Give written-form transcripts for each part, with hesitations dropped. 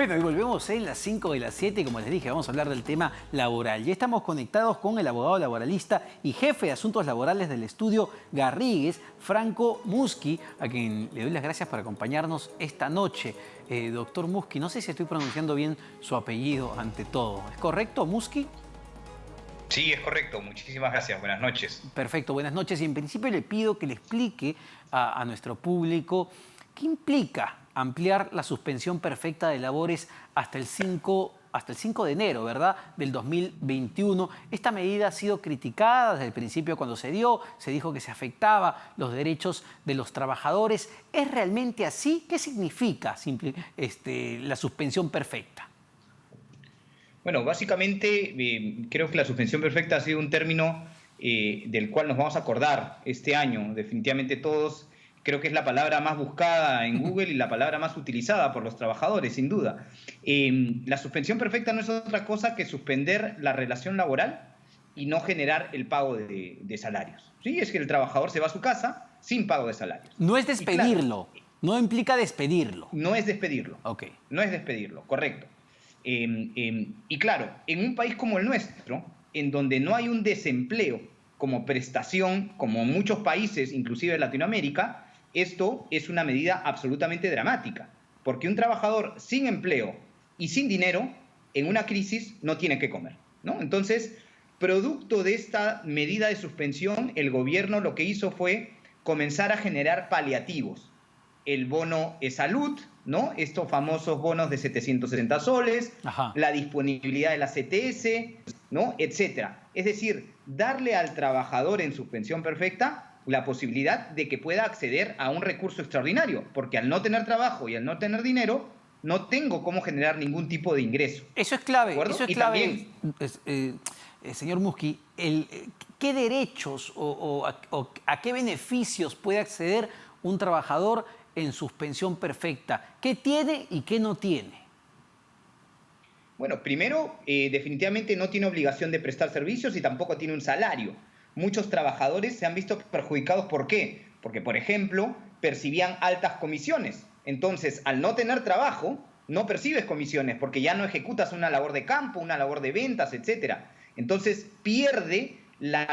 Bueno, y volvemos en las 5 de las 7, como les dije, vamos a hablar del tema laboral. Ya estamos conectados con el abogado laboralista y jefe de asuntos laborales del estudio Garrigues, Franco Muschi, a quien le doy las gracias por acompañarnos esta noche. Doctor Muschi, no sé si estoy pronunciando bien su apellido ante todo. ¿Es correcto, Muschi? Sí, es correcto. Muchísimas gracias. Buenas noches. Perfecto, buenas noches. Y en principio le pido que le explique a nuestro público qué implica ampliar la suspensión perfecta de labores hasta el 5 de enero, ¿verdad?, del 2021. Esta medida ha sido criticada desde el principio cuando se dio, se dijo que se afectaba los derechos de los trabajadores. ¿Es realmente así? ¿Qué significa la suspensión perfecta? Bueno, básicamente creo que la suspensión perfecta ha sido un término del cual nos vamos a acordar este año. Definitivamente todos, creo que es la palabra más buscada en Google y la palabra más utilizada por los trabajadores, sin duda. La suspensión perfecta no es otra cosa que suspender la relación laboral y no generar el pago de salarios. ¿Sí? Es que el trabajador se va a su casa sin pago de salarios. No es despedirlo, claro, no implica despedirlo. No es despedirlo. Ok. No es despedirlo, correcto. Y claro, en un país como el nuestro, en donde no hay un desempleo como prestación, como en muchos países, inclusive en Latinoamérica, esto es una medida absolutamente dramática, porque un trabajador sin empleo y sin dinero, en una crisis, no tiene que comer, ¿no? Entonces, producto de esta medida de suspensión, el gobierno lo que hizo fue comenzar a generar paliativos. El bono de salud, ¿no? Estos famosos bonos de 760 soles, Ajá, la disponibilidad de la CTS, ¿no?, etcétera. Es decir, darle al trabajador en suspensión perfecta la posibilidad de que pueda acceder a un recurso extraordinario, porque al no tener trabajo y al no tener dinero, no tengo cómo generar ningún tipo de ingreso. eso es clave, eso es y clave, también, señor Muschi. ¿Qué derechos o a qué beneficios puede acceder un trabajador en suspensión perfecta? ¿Qué tiene y qué no tiene? Bueno, primero, definitivamente no tiene obligación de prestar servicios y tampoco tiene un salario. Muchos trabajadores se han visto perjudicados. ¿Por qué? Porque, por ejemplo, percibían altas comisiones. Entonces, al no tener trabajo, no percibes comisiones porque ya no ejecutas una labor de campo, una labor de ventas, etc. Entonces, pierde la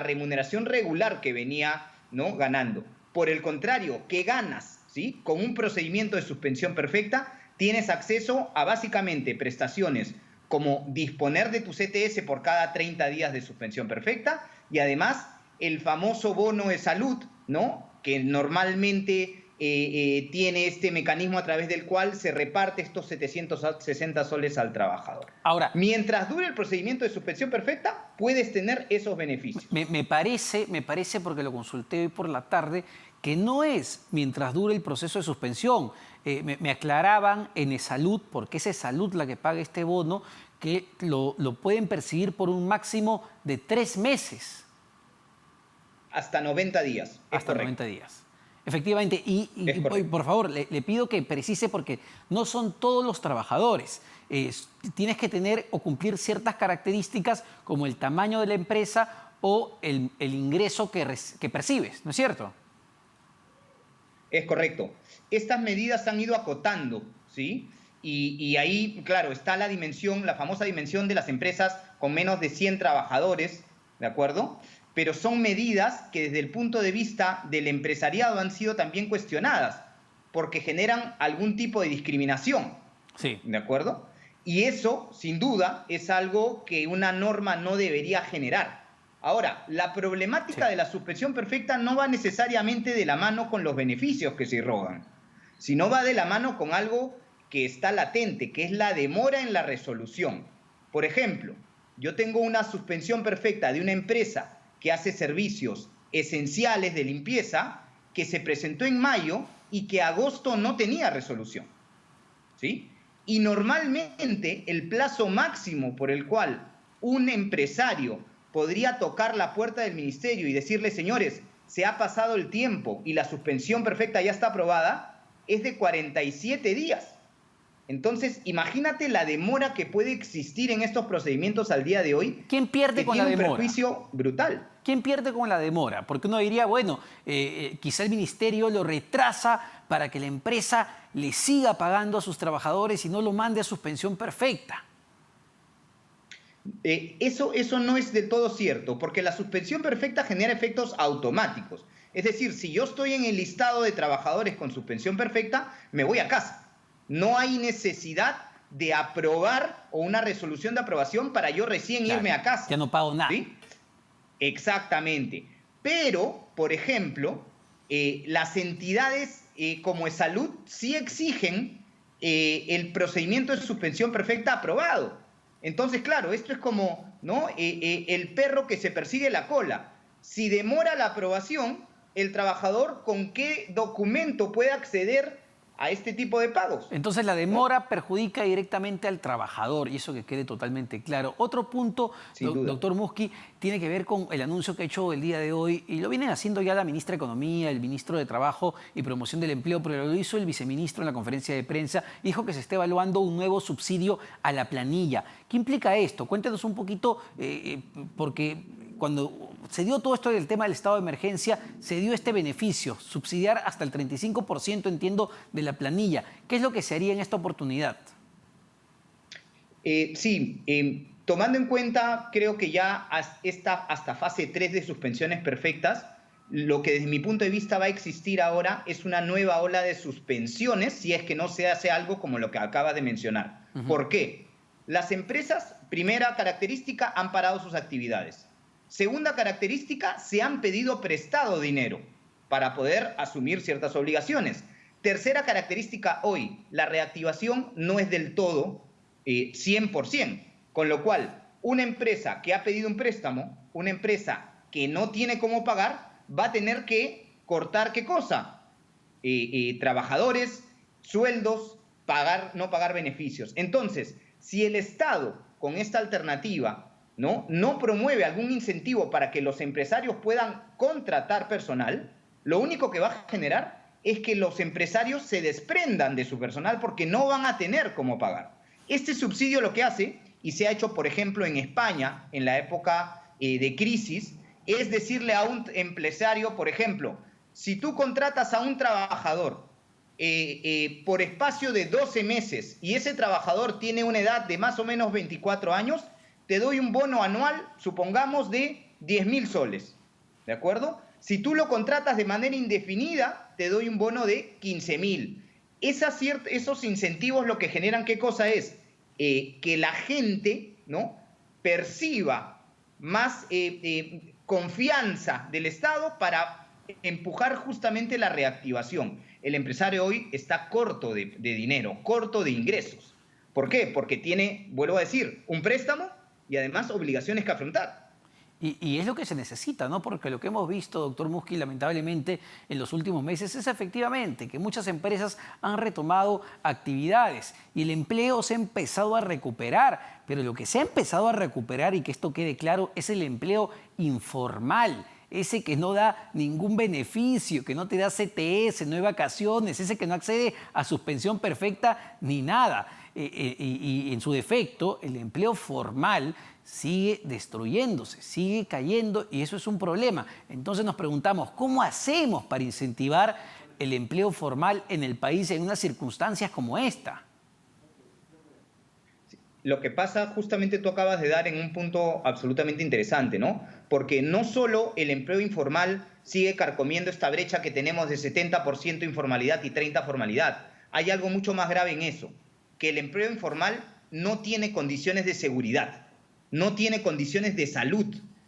remuneración regular que venía, ¿no?, ganando. Por el contrario, ¿qué ganas? ¿Sí? Con un procedimiento de suspensión perfecta tienes acceso a básicamente prestaciones como disponer de tu CTS por cada 30 días de suspensión perfecta y además el famoso bono de salud, ¿no?, que normalmente tiene este mecanismo a través del cual se reparte estos 760 soles al trabajador. Ahora, mientras dure el procedimiento de suspensión perfecta, puedes tener esos beneficios. Me parece, porque lo consulté hoy por la tarde, que no es mientras dure el proceso de suspensión. Me aclaraban en ESalud, porque es ESalud la que paga este bono, que lo pueden percibir por un máximo de 3 meses. Hasta 90 días. Hasta 90 días. Efectivamente. Y por favor, le pido que precise, porque no son todos los trabajadores. Tienes que tener o cumplir ciertas características como el tamaño de la empresa o el ingreso que percibes, ¿no es cierto? Es correcto. Estas medidas se han ido acotando, ¿sí? Y ahí, claro, está la dimensión, la famosa dimensión de las empresas con menos de 100 trabajadores, ¿de acuerdo? Pero son medidas que desde el punto de vista del empresariado han sido también cuestionadas, porque generan algún tipo de discriminación, sí, ¿de acuerdo? Y eso, sin duda, es algo que una norma no debería generar. Ahora, la problemática de la suspensión perfecta no va necesariamente de la mano con los beneficios que se irrogan, sino va de la mano con algo que está latente, que es la demora en la resolución. Por ejemplo, yo tengo una suspensión perfecta de una empresa que hace servicios esenciales de limpieza, que se presentó en mayo y que agosto no tenía resolución, ¿sí? Y normalmente el plazo máximo por el cual un empresario podría tocar la puerta del ministerio y decirle: señores, se ha pasado el tiempo y la suspensión perfecta ya está aprobada, es de 47 días. Entonces, imagínate la demora que puede existir en estos procedimientos al día de hoy. ¿Quién pierde con la demora? Tiene un perjuicio brutal. ¿Quién pierde con la demora? Porque uno diría, bueno, quizá el ministerio lo retrasa para que la empresa le siga pagando a sus trabajadores y no lo mande a suspensión perfecta. Eso no es del todo cierto, porque la suspensión perfecta genera efectos automáticos. Es decir, si yo estoy en el listado de trabajadores con suspensión perfecta, me voy a casa. No hay necesidad de aprobar o una resolución de aprobación para yo recién irme a casa. Ya no pago nada. ¿Sí? Exactamente. Pero, por ejemplo, las entidades como Esalud sí exigen el procedimiento de suspensión perfecta aprobado. Entonces, claro, esto es como, ¿no? El perro que se persigue la cola. Si demora la aprobación, el trabajador, ¿con qué documento puede acceder a este tipo de pagos? Entonces la demora perjudica directamente al trabajador, y eso que quede totalmente claro. Otro punto, doctor Musqui, tiene que ver con el anuncio que ha hecho el día de hoy, y lo vienen haciendo ya la ministra de Economía, el ministro de Trabajo y Promoción del Empleo, pero lo hizo el viceministro en la conferencia de prensa. Dijo que se está evaluando un nuevo subsidio a la planilla. ¿Qué implica esto? Cuéntenos un poquito, porque cuando se dio todo esto del tema del estado de emergencia, se dio este beneficio, subsidiar hasta el 35%, entiendo, de la planilla. ¿Qué es lo que se haría en esta oportunidad? Tomando en cuenta, creo que ya hasta fase 3 de suspensiones perfectas, lo que desde mi punto de vista va a existir ahora es una nueva ola de suspensiones si es que no se hace algo como lo que acabas de mencionar. ¿Por qué? Las empresas, primera característica, han parado sus actividades. Segunda característica, se han pedido prestado dinero para poder asumir ciertas obligaciones. Tercera característica hoy, la reactivación no es del todo 100%, con lo cual una empresa que ha pedido un préstamo, una empresa que no tiene cómo pagar, va a tener que cortar ¿qué cosa? Trabajadores, sueldos, no pagar beneficios. Entonces, si el Estado con esta alternativa no promueve algún incentivo para que los empresarios puedan contratar personal, lo único que va a generar es que los empresarios se desprendan de su personal porque no van a tener cómo pagar. Este subsidio lo que hace, y se ha hecho, por ejemplo, en España, en la época de crisis, es decirle a un empresario, por ejemplo, si tú contratas a un trabajador por espacio de 12 meses y ese trabajador tiene una edad de más o menos 24 años, te doy un bono anual, supongamos, de 10.000 soles, ¿de acuerdo? Si tú lo contratas de manera indefinida, te doy un bono de 15.000. Esos incentivos lo que generan, ¿qué cosa es? Que la gente, ¿no?, perciba más confianza del Estado para empujar justamente la reactivación. El empresario hoy está corto de dinero, corto de ingresos. ¿Por qué? Porque tiene, vuelvo a decir, un préstamo y además obligaciones que afrontar. Y es lo que se necesita, ¿no? Porque lo que hemos visto, doctor Musqui, lamentablemente en los últimos meses es efectivamente que muchas empresas han retomado actividades y el empleo se ha empezado a recuperar, pero lo que se ha empezado a recuperar, y que esto quede claro, es el empleo informal. Ese que no da ningún beneficio, que no te da CTS, no hay vacaciones, ese que no accede a suspensión perfecta ni nada. Y en su defecto, el empleo formal sigue destruyéndose, sigue cayendo, y eso es un problema. Entonces nos preguntamos, ¿cómo hacemos para incentivar el empleo formal en el país en unas circunstancias como esta? Lo que pasa, justamente tú acabas de dar en un punto absolutamente interesante, ¿no? Porque no solo el empleo informal sigue carcomiendo esta brecha que tenemos de 70% informalidad y 30% formalidad. Hay algo mucho más grave en eso, que el empleo informal no tiene condiciones de seguridad, no tiene condiciones de salud,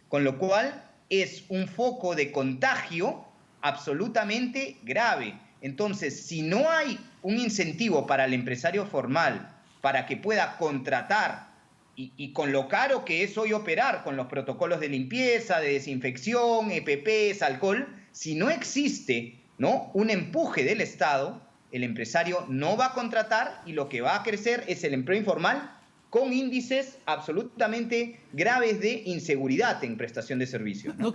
con lo cual es un foco de contagio absolutamente grave. Entonces, si no hay un incentivo para el empresario formal para que pueda contratar y con lo caro que es hoy operar con los protocolos de limpieza, de desinfección, EPPs, alcohol, si no existe, ¿no?, un empuje del Estado, el empresario no va a contratar y lo que va a crecer es el empleo informal con índices absolutamente graves de inseguridad en prestación de servicios, ¿no? No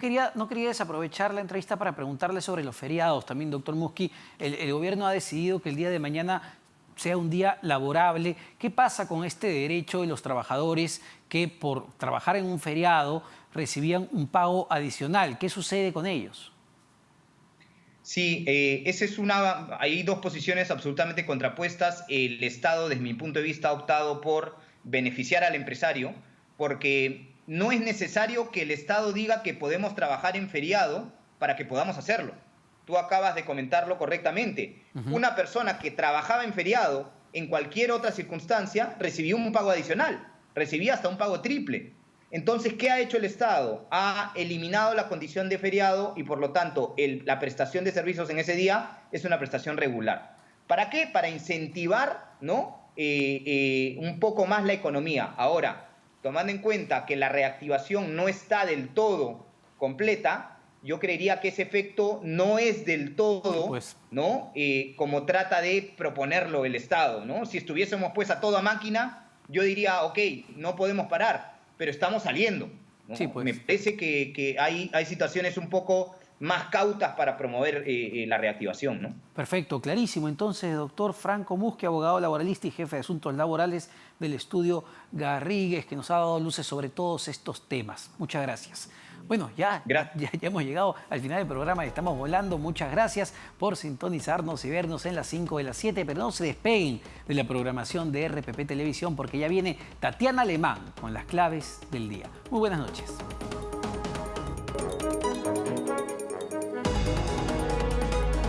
quería desaprovechar la entrevista para preguntarle sobre los feriados también, doctor Musqui. El gobierno ha decidido que el día de mañana sea un día laborable. ¿Qué pasa con este derecho de los trabajadores que por trabajar en un feriado recibían un pago adicional? ¿Qué sucede con ellos? Sí, hay dos posiciones absolutamente contrapuestas. El Estado, desde mi punto de vista, ha optado por beneficiar al empresario, porque no es necesario que el Estado diga que podemos trabajar en feriado para que podamos hacerlo. Tú acabas de comentarlo correctamente. Una persona que trabajaba en feriado en cualquier otra circunstancia recibía un pago adicional, recibía hasta un pago triple. Entonces, ¿qué ha hecho el Estado? Ha eliminado la condición de feriado y, por lo tanto, la prestación de servicios en ese día es una prestación regular. ¿Para qué? Para incentivar, ¿no? Un poco más la economía. Ahora, tomando en cuenta que la reactivación no está del todo completa, yo creería que ese efecto no es del todo, pues, ¿no? Como trata de proponerlo el Estado, ¿no? Si estuviésemos pues a toda máquina, yo diría, ok, no podemos parar, pero estamos saliendo, ¿no? Sí, pues. Me parece que hay situaciones un poco más cautas para promover la reactivación, ¿no? Perfecto, clarísimo. Entonces, doctor Franco Musque, abogado laboralista y jefe de asuntos laborales del estudio Garrigues, que nos ha dado luces sobre todos estos temas. Muchas gracias. Bueno, ya hemos llegado al final del programa, estamos volando. Muchas gracias por sintonizarnos y vernos en las 5 de las 7, pero no se despeguen de la programación de RPP Televisión porque ya viene Tatiana Alemán con las claves del día. Muy buenas noches.